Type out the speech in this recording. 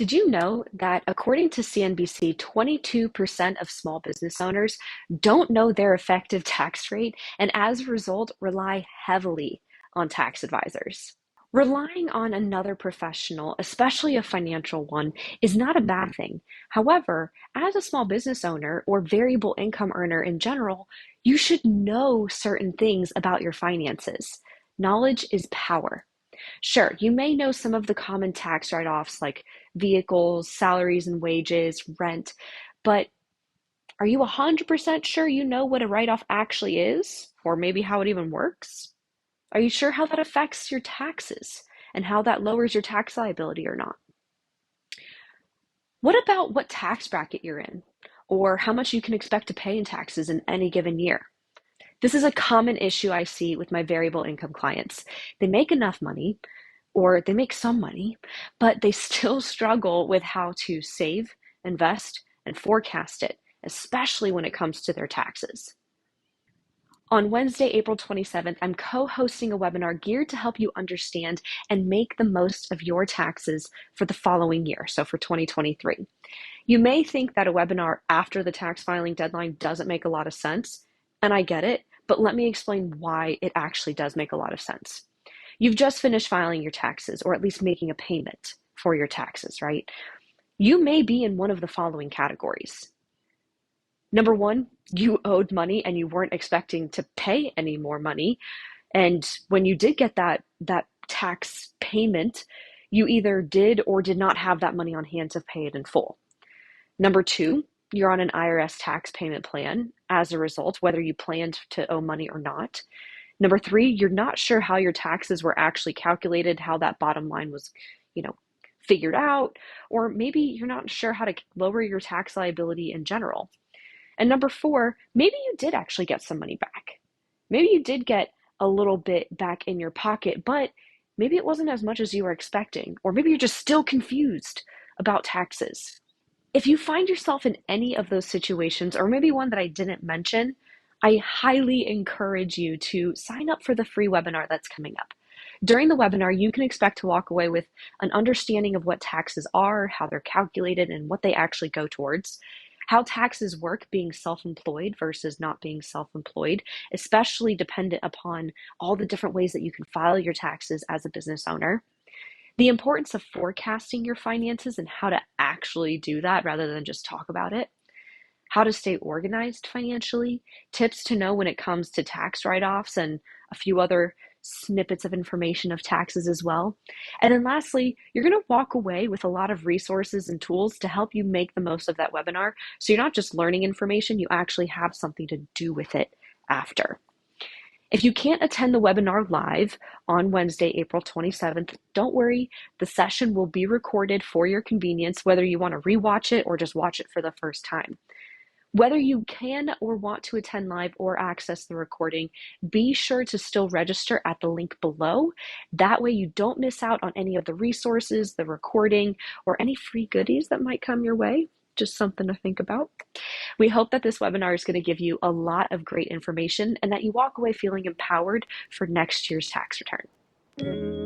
Did you know that according to CNBC, 22% of small business owners don't know their effective tax rate and as a result rely heavily on tax advisors? Relying on another professional, especially a financial one, is not a bad thing. However, as a small business owner or variable income earner in general, you should know certain things about your finances. Knowledge is power. Sure, you may know some of the common tax write-offs like vehicles, salaries and wages, rent, but are you 100% sure you know what a write-off actually is? Or maybe how it even works? Are you sure how that affects your taxes and how that lowers your tax liability or not? What about what tax bracket you're in or how much you can expect to pay in taxes in any given year? This is a common issue I see with my variable income clients. They make enough money, or they make some money, but they still struggle with how to save, invest, and forecast it, especially when it comes to their taxes. On Wednesday, April 27th, I'm co-hosting a webinar geared to help you understand and make the most of your taxes for the following year, so for 2023. You may think that a webinar after the tax filing deadline doesn't make a lot of sense, and I get it, but let me explain why it actually does make a lot of sense. You've just finished filing your taxes, or at least making a payment for your taxes, right? You may be in one of the following categories. Number one, you owed money and you weren't expecting to pay any more money. And when you did get that tax payment, you either did or did not have that money on hand to pay it in full. Number two, you're on an IRS tax payment plan as a result, whether you planned to owe money or not. Number three, you're not sure how your taxes were actually calculated, how that bottom line was, you know, figured out, or maybe you're not sure how to lower your tax liability in general. And number four, maybe you did actually get some money back. Maybe you did get a little bit back in your pocket, but maybe it wasn't as much as you were expecting, or maybe you're just still confused about taxes. If you find yourself in any of those situations, or maybe one that I didn't mention, I highly encourage you to sign up for the free webinar that's coming up. During the webinar, you can expect to walk away with an understanding of what taxes are, how they're calculated, and what they actually go towards, how taxes work being self-employed versus not being self-employed, especially dependent upon all the different ways that you can file your taxes as a business owner, the importance of forecasting your finances and how to actually do that rather than just talk about it, how to stay organized financially, tips to know when it comes to tax write-offs, and a few other snippets of information of taxes as well. And then lastly, you're going to walk away with a lot of resources and tools to help you make the most of that webinar. So you're not just learning information, you actually have something to do with it after. If you can't attend the webinar live on Wednesday, April 27th, don't worry. The session will be recorded for your convenience, whether you want to rewatch it or just watch it for the first time. Whether you can or want to attend live or access the recording, be sure to still register at the link below. That way you don't miss out on any of the resources, the recording, or any free goodies that might come your way. Just something to think about. We hope that this webinar is going to give you a lot of great information and that you walk away feeling empowered for next year's tax return.